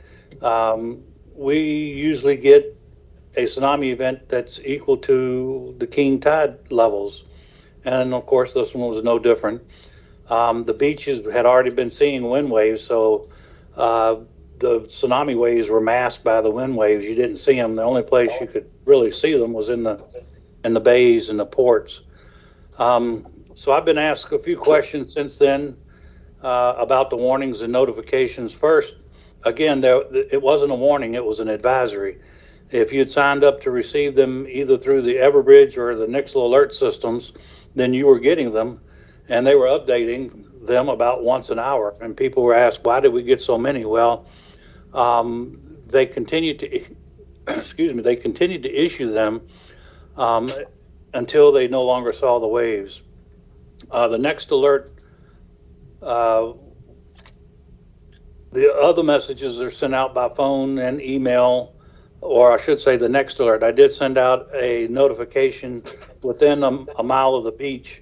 we usually get a tsunami event that's equal to the king tide levels. And of course, this one was no different. The beaches had already been seeing wind waves, so the tsunami waves were masked by the wind waves. You didn't see them. The only place you could really see them was in the bays and the ports. So I've been asked a few questions since then about the warnings and notifications. First, again, it wasn't a warning, it was an advisory. If you'd signed up to receive them either through the Everbridge or the Nixle alert systems, then you were getting them, and they were updating them about once an hour. And people were asked, why did we get so many? Well, they continued to, they continued to issue them until they no longer saw the waves. The next alert, the other messages are sent out by phone and email, or I should say the next alert. I did send out a notification within a mile of the beach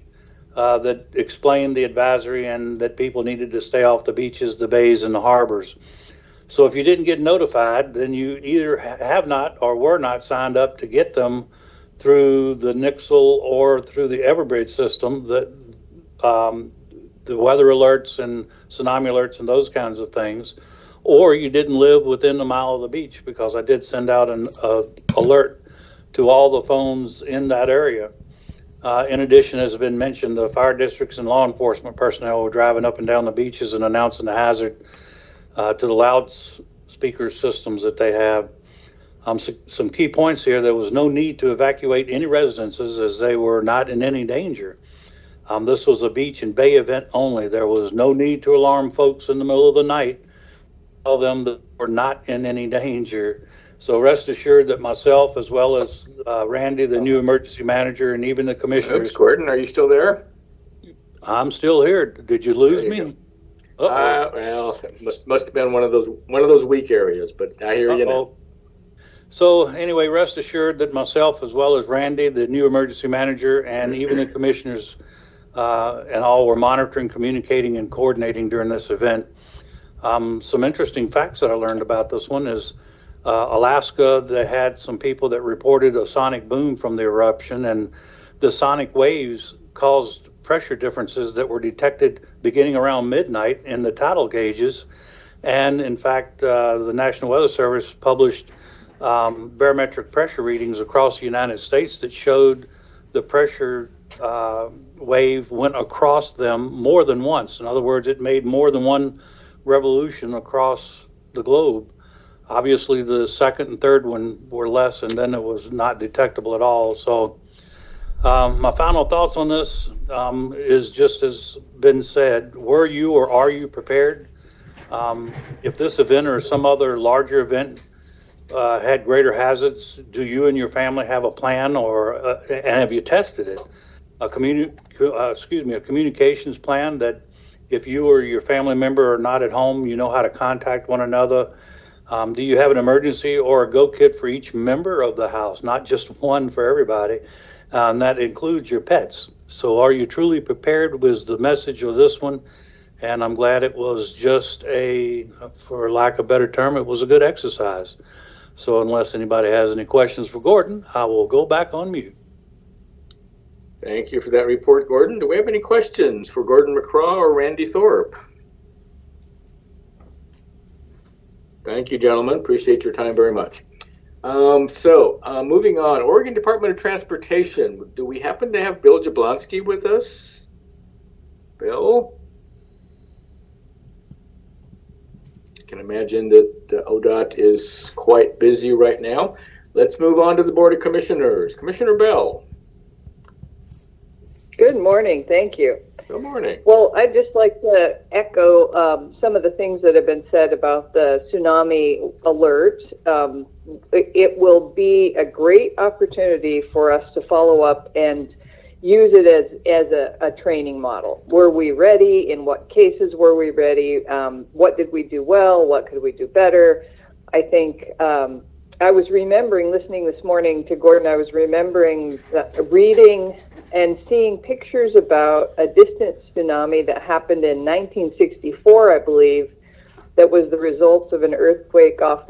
that explained the advisory and that people needed to stay off the beaches, the bays, and the harbors. So if you didn't get notified, then you either have not or were not signed up to get them through the Nixle or through the Everbridge system, that the weather alerts and tsunami alerts and those kinds of things, or you didn't live within a mile of the beach, because I did send out an alert to all the phones in that area. In addition, as has been mentioned, the fire districts and law enforcement personnel were driving up and down the beaches and announcing the hazard to the loudspeaker systems that they have. Some key points here: there was no need to evacuate any residences as they were not in any danger. This was a beach and bay event only. There was no need to alarm folks in the middle of the night, tell them that we're not in any danger. So rest assured that myself, as well as Randy, the new emergency manager, and even the commissioners. Oops, Gordon, are you still there? I'm still here. Did you lose me? Well, it must have been one of those weak areas, but I hear you now. So anyway, rest assured that myself, as well as Randy, the new emergency manager, and even the commissioners and all were monitoring, communicating, and coordinating during this event. Some interesting facts that I learned about this one is Alaska, they had some people that reported a sonic boom from the eruption, and the sonic waves caused pressure differences that were detected beginning around midnight in the tidal gauges. And in fact, the National Weather Service published barometric pressure readings across the United States that showed the pressure wave went across them more than once. In other words, it made more than one revolution across the globe. Obviously, the second and third one were less, and then it was not detectable at all. So my final thoughts on this is just as been said. Were you or are you prepared? If this event or some other larger event had greater hazards, do you and your family have a plan, or and have you tested it? A communications plan that if you or your family member are not at home, you know how to contact one another. Do you have an emergency or a go kit for each member of the house, not just one for everybody? And that includes your pets. So are you truly prepared was the message of this one. And I'm glad it was just for lack of a better term, it was a good exercise. So unless anybody has any questions for Gordon, I will go back on mute. Thank you for that report, Gordon. Do we have any questions for Gordon McCraw or Randy Thorpe? Thank you, gentlemen. Appreciate your time very much. Moving on, Oregon Department of Transportation. Do we happen to have Bill Jablonski with us? Bill? I can imagine that ODOT is quite busy right now. Let's move on to the Board of Commissioners. Commissioner Bell. Good morning. Thank you. Good morning. Well, I'd just like to echo some of the things that have been said about the tsunami alert. It will be a great opportunity for us to follow up and use it as a training model. Were we ready? In what cases were we ready? What did we do well? What could we do better? I think I was remembering, listening this morning to Gordon, I was remembering reading and seeing pictures about a distant tsunami that happened in 1964, I believe, that was the result of an earthquake off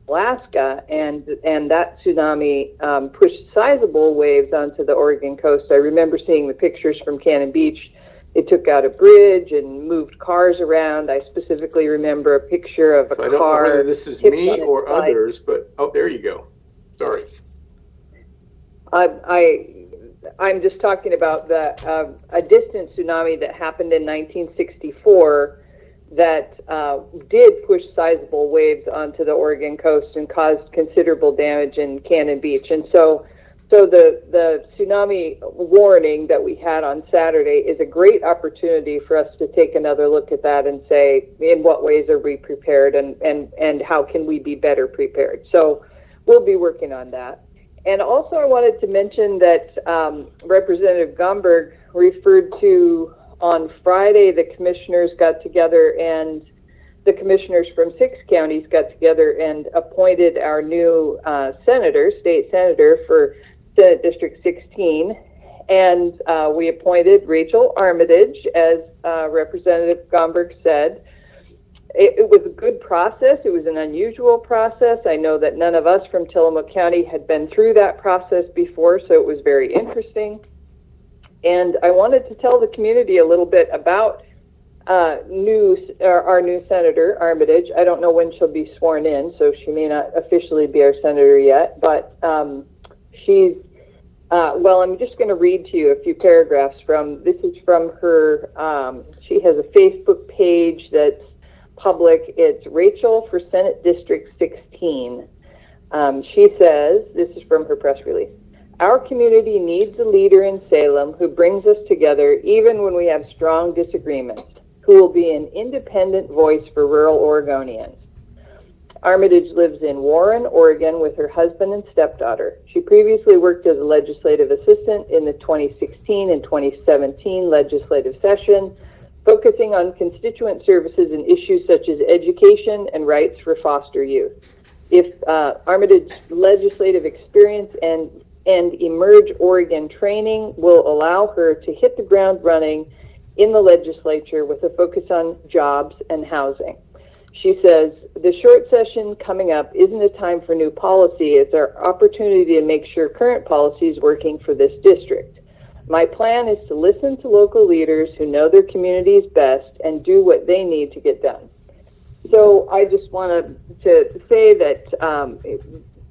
Alaska, and that tsunami pushed sizable waves onto the Oregon coast. I remember seeing the pictures from Cannon Beach. It took out a bridge and moved cars around. I specifically remember a picture of a car. I don't know whether this is me or others, but oh, there you go. Sorry. I'm just talking about a distant tsunami that happened in 1964 that did push sizable waves onto the Oregon coast and caused considerable damage in Cannon Beach. And so the tsunami warning that we had on Saturday is a great opportunity for us to take another look at that and say, in what ways are we prepared and how can we be better prepared? So we'll be working on that. And also I wanted to mention that Representative Gomberg referred to on Friday, the commissioners got together and the commissioners from 6 counties got together and appointed our new state senator for Senate District 16. And we appointed Rachel Armitage, as Representative Gomberg said. It was a good process. It was an unusual process. I know that none of us from Tillamook County had been through that process before, so it was very interesting. And I wanted to tell the community a little bit about our new Senator Armitage. I don't know when she'll be sworn in, so she may not officially be our senator yet, but she's, I'm just going to read to you a few paragraphs this is from her, she has a Facebook page that's public. It's Rachel for Senate District 16. She says, this is from her press release, "Our community needs a leader in Salem who brings us together even when we have strong disagreements, who will be an independent voice for rural Oregonians." Armitage lives in Warren, Oregon with her husband and stepdaughter. She previously worked as a legislative assistant in the 2016 and 2017 legislative session, focusing on constituent services and issues such as education and rights for foster youth. If Armitage's legislative experience and Emerge Oregon training will allow her to hit the ground running in the legislature with a focus on jobs and housing. She says, "The short session coming up isn't a time for new policy. It's our opportunity to make sure current policy is working for this district. My plan is to listen to local leaders who know their communities best and do what they need to get done." So I just want to say that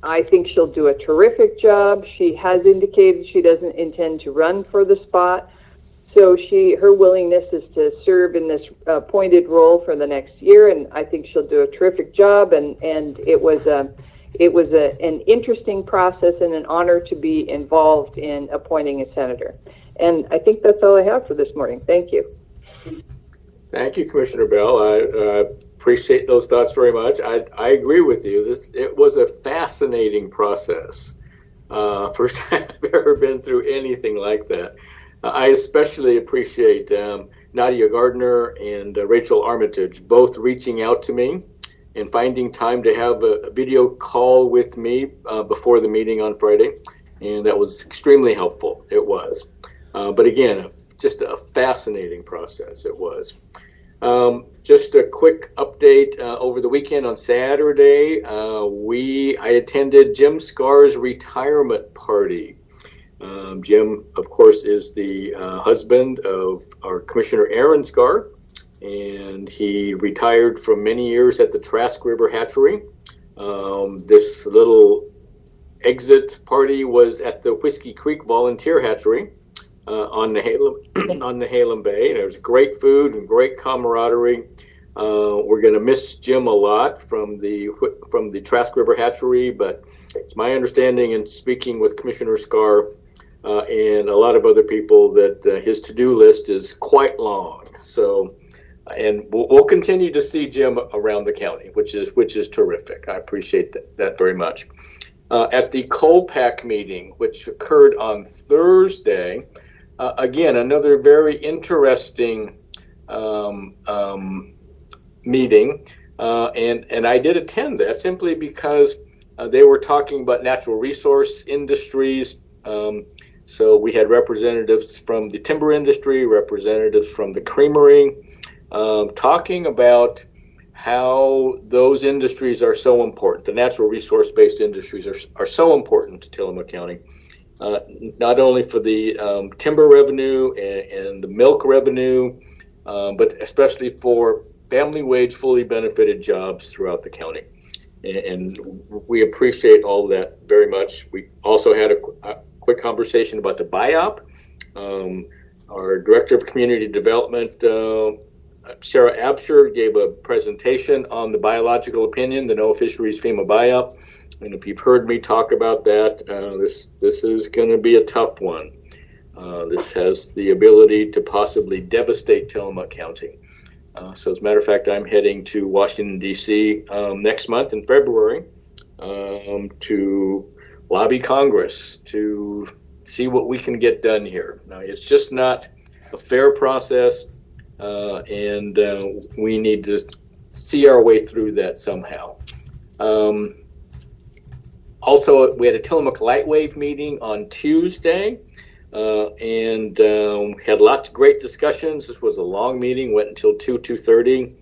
I think she'll do a terrific job. She has indicated she doesn't intend to run for the spot. So her willingness is to serve in this appointed role for the next year, and I think she'll do a terrific job. And it was an interesting process and an honor to be involved in appointing a senator. And I think that's all I have for this morning. Thank you. Thank you, Commissioner Bell. I appreciate those thoughts very much. I agree with you. It was a fascinating process. First time I've ever been through anything like that. I especially appreciate Nadia Gardner and Rachel Armitage both reaching out to me and finding time to have a video call with me before the meeting on Friday. And that was extremely helpful. It was. But again, just a fascinating process. It was. Just a quick update. Over the weekend on Saturday, I attended Jim Scar's retirement party. Jim, of course, is the husband of our Commissioner Aaron Scar, and he retired from many years at the Trask River Hatchery. This little exit party was at the Whiskey Creek Volunteer Hatchery on the Halem Bay. And there was great food and great camaraderie. We're going to miss Jim a lot from the Trask River Hatchery, but it's my understanding in speaking with Commissioner Scar and a lot of other people that his to-do list is quite long. So, and we'll continue to see Jim around the county, which is terrific. I appreciate that very much. At the COLPAC meeting, which occurred on Thursday, again, another very interesting meeting, and I did attend that simply because they were talking about natural resource industries. So we had representatives from the timber industry, representatives from the creamery, talking about how those industries are so important. The natural resource-based industries are so important to Tillamook County, not only for the timber revenue and the milk revenue, but especially for family wage, fully benefited jobs throughout the county. And we appreciate all that very much. We also had a quick conversation about the BIOP. Our Director of Community Development, Sarah Absher gave a presentation on the biological opinion, the NOAA Fisheries FEMA buyout. And if you've heard me talk about that, this is going to be a tough one. This has the ability to possibly devastate Tillamook County. So as a matter of fact, I'm heading to Washington, D.C. Next month in February to lobby Congress to see what we can get done here. Now, it's just not a fair process, and we need to see our way through that somehow. Also, we had a Tillamook Lightwave meeting on Tuesday, and had lots of great discussions. This was a long meeting, went until 2:30,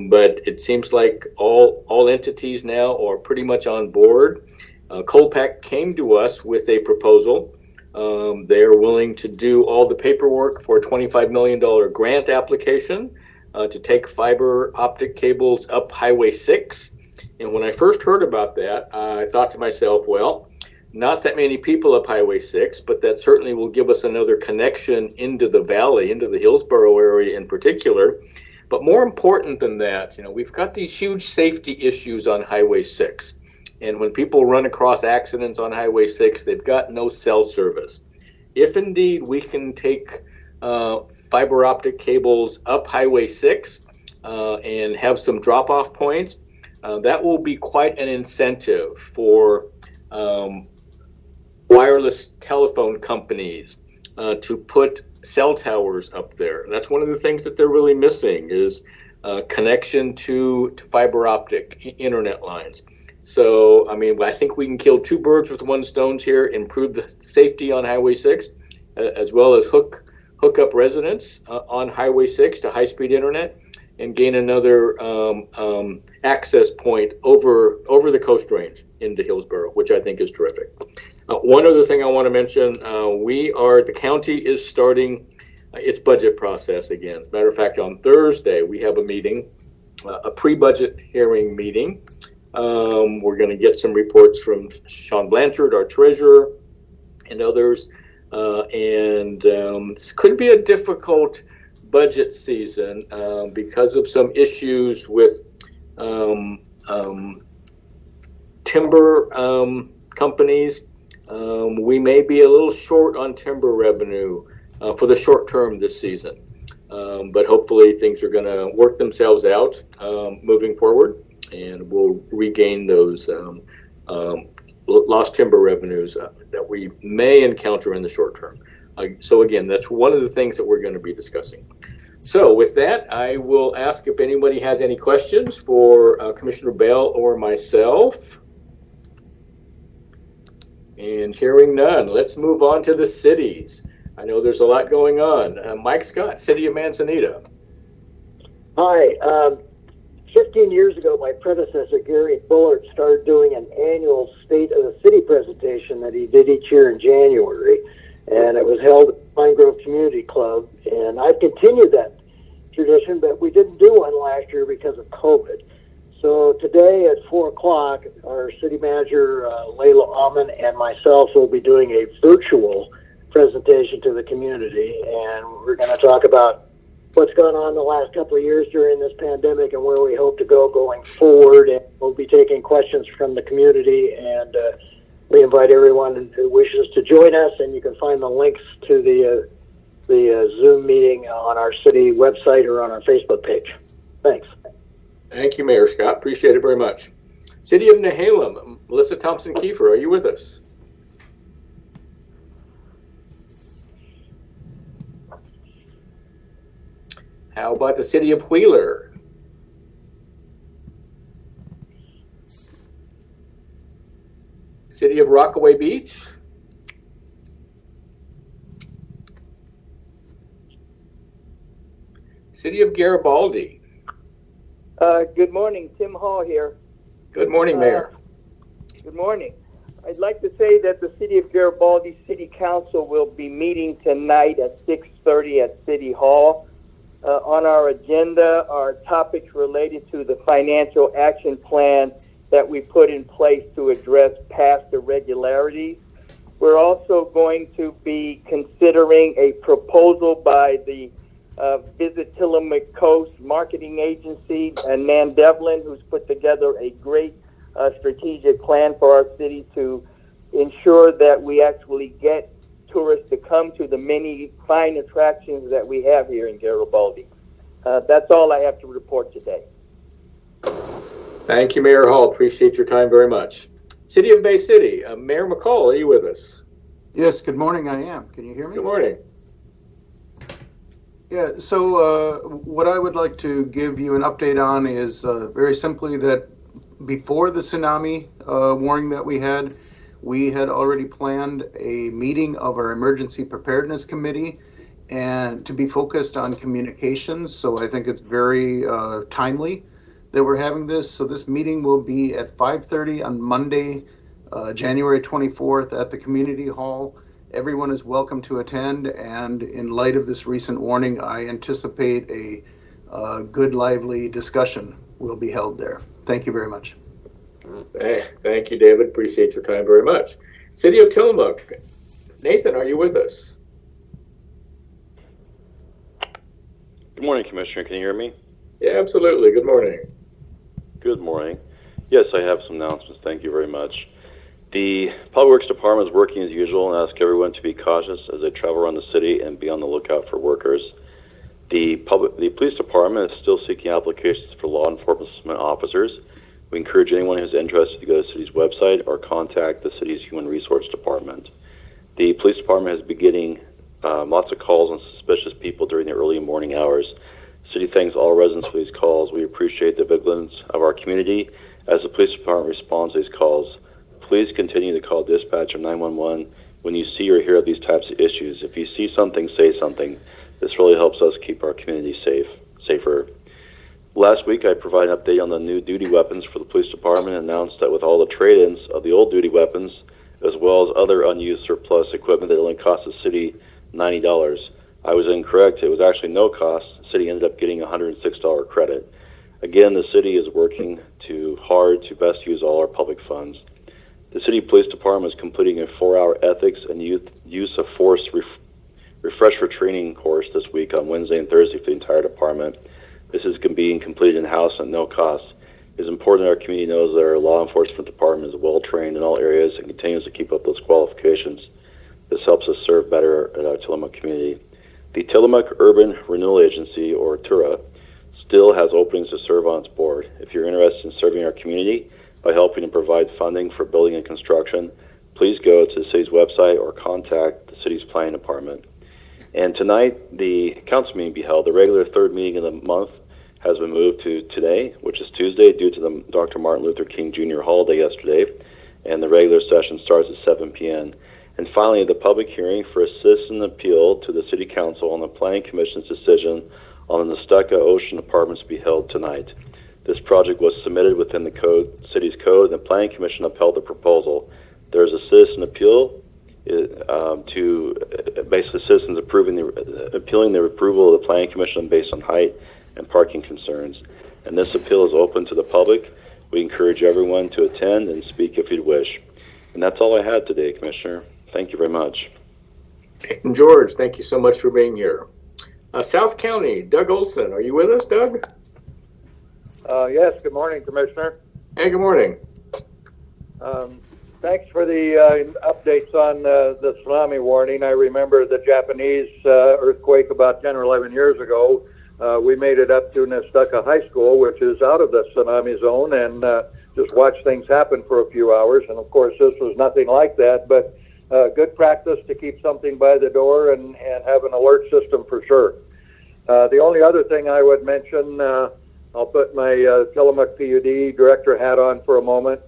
but it seems like all entities now are pretty much on board. Colpack came to us with a proposal. They're willing to do all the paperwork for a $25 million grant application to take fiber optic cables up Highway 6. And when I first heard about that, I thought to myself, well, not that many people up Highway 6, but that certainly will give us another connection into the valley, into the Hillsborough area in particular. But more important than that, we've got these huge safety issues on Highway 6. And when people run across accidents on Highway 6, they've got no cell service. If indeed we can take fiber optic cables up Highway 6 and have some drop-off points, that will be quite an incentive for wireless telephone companies to put cell towers up there. That's one of the things that they're really missing is connection to fiber optic internet lines. So, I think we can kill two birds with one stone here, improve the safety on Highway 6, as well as hook up residents on Highway 6 to high-speed internet, and gain another access point over the Coast Range into Hillsborough, which I think is terrific. One other thing I want to mention, the county is starting its budget process again. As a matter of fact, on Thursday, we have a meeting, a pre-budget hearing meeting. We're going to get some reports from Sean Blanchard, our treasurer, and others. This could be a difficult budget season because of some issues with timber companies. We may be a little short on timber revenue for the short term this season. But hopefully things are going to work themselves out moving forward, and we'll regain those lost timber revenues that we may encounter in the short term. So again, that's one of the things that we're going to be discussing. So with that, I will ask if anybody has any questions for Commissioner Bell or myself. And hearing none, let's move on to the cities. I know there's a lot going on. Mike Scott, City of Manzanita. Hi. 15 years ago, my predecessor, Gary Bullard, started doing an annual State of the City presentation that he did each year in January, and it was held at Pine Grove Community Club, and I continued that tradition, but we didn't do one last year because of COVID. So today at 4 o'clock, our city manager, Layla Ahman, and myself will be doing a virtual presentation to the community, and we're going to talk about what's gone on the last couple of years during this pandemic and where we hope to go going forward. And we'll be taking questions from the community, and we invite everyone who wishes to join us, and you can find the links to the Zoom meeting on our city website or on our Facebook page. Thanks. Thank you, Mayor Scott. Appreciate it very much. City of Nehalem, Melissa Thompson-Kiefer, are you with us? How about the City of Wheeler? City of Rockaway Beach? City of Garibaldi? Good morning, Tim Hall here. Good morning, Mayor. Good morning. I'd like to say that the City of Garibaldi City Council will be meeting tonight at 6:30 at City Hall. On our agenda are topics related to the financial action plan that we put in place to address past irregularities. We're also going to be considering a proposal by the Visit Tillamook Coast Marketing Agency, and Nan Devlin, who's put together a great strategic plan for our city to ensure that we actually get tourists to come to the many fine attractions that we have here in Garibaldi. That's all I have to report today. Thank you, Mayor Hall. Appreciate your time very much. City of Bay City, Mayor McCall, are you with us? Yes, good morning, I am. Can you hear me? Good morning. Yeah, so what I would like to give you an update on is very simply that before the tsunami warning that we had already planned a meeting of our Emergency Preparedness Committee and to be focused on communications. So I think it's very timely that we're having this. So this meeting will be at 5:30 on Monday, January 24th at the Community Hall. Everyone is welcome to attend, and in light of this recent warning, I anticipate a good, lively discussion will be held there. Thank you very much. Thank you, David. Appreciate your time very much. City of Tillamook, Nathan, are you with us? Good morning, Commissioner. Can you hear me? Yeah, absolutely. Good morning. Good morning. Yes, I have some announcements. Thank you very much. The Public Works Department is working as usual and ask everyone to be cautious as they travel around the city and be on the lookout for workers. The Police Department is still seeking applications for law enforcement officers. We encourage anyone who's interested to go to the city's website or contact the city's Human Resource Department. The Police Department has been getting lots of calls on suspicious people during the early morning hours. The city thanks all residents for these calls. We appreciate the vigilance of our community as the Police Department responds to these calls. Please continue to call dispatch or 911 when you see or hear of these types of issues. If you see something, say something. This really helps us keep our community safer. Last week, I provided an update on the new duty weapons for the police department and announced that with all the trade-ins of the old duty weapons, as well as other unused surplus equipment that only cost the city $90, I was incorrect. It was actually no cost. The city ended up getting a $106 credit. Again, the city is working hard to best use all our public funds. The City Police Department is completing a 4-hour ethics and use of force refresher training course this week on Wednesday and Thursday for the entire department. This is being completed in-house at no cost. It is important that our community knows that our law enforcement department is well-trained in all areas and continues to keep up those qualifications. This helps us serve better at our Tillamook community. The Tillamook Urban Renewal Agency, or TURA, still has openings to serve on its board. If you're interested in serving our community by helping to provide funding for building and construction, please go to the city's website or contact the city's planning department. And tonight, the council meeting will be held. The regular third meeting of the month has been moved to today, which is Tuesday, due to the Dr. Martin Luther King Jr. holiday yesterday, and the regular session starts at 7 p.m. And finally, the public hearing for a citizen appeal to the City Council on the Planning Commission's decision on the Nestucca Ocean Apartments will be held tonight. This project was submitted within the city's code, and the Planning Commission upheld the proposal. There is a citizen appeal to basically citizens appealing the approval of the Planning Commission based on height and parking concerns. And this appeal is open to the public. We encourage everyone to attend and speak if you'd wish. And that's all I had today, Commissioner. Thank you very much. And George, thank you so much for being here. South County, Doug Olson, are you with us, Doug? Yes, good morning, Commissioner. Hey, good morning. Thanks for the updates on the tsunami warning. I remember the Japanese earthquake about 10 or 11 years ago. We made it up to Nestucca High School, which is out of the tsunami zone, and just watched things happen for a few hours. And of course, this was nothing like that, but good practice to keep something by the door and have an alert system for sure. The only other thing I would mention, I'll put my Tillamook PUD director hat on for a moment.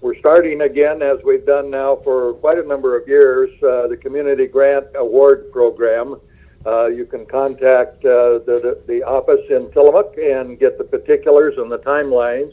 We're starting again, as we've done now for quite a number of years, the Community Grant Award Program. You can contact the office in Tillamook and get the particulars and the timelines.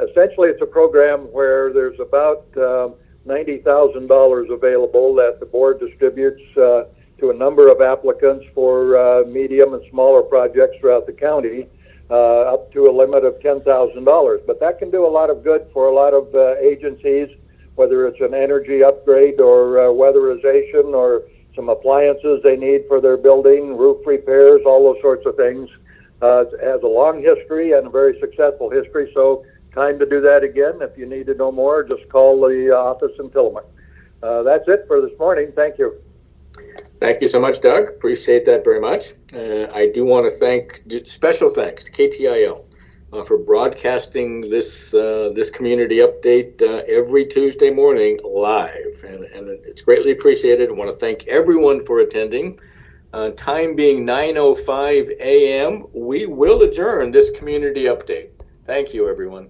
Essentially, it's a program where there's about $90,000 available that the board distributes to a number of applicants for medium and smaller projects throughout the county, up to a limit of $10,000. But that can do a lot of good for a lot of agencies, whether it's an energy upgrade or weatherization or some appliances they need for their building, roof repairs, all those sorts of things. It has a long history and a very successful history, so time to do that again. If you need to know more, just call the office in Tillamook. That's it for this morning. Thank you. Thank you so much, Doug. Appreciate that very much. I do want to special thanks to KTIL for broadcasting this community update every Tuesday morning live, and it's greatly appreciated. I want to thank everyone for attending. Time being 9:05 a.m., we will adjourn this community update. Thank you, everyone.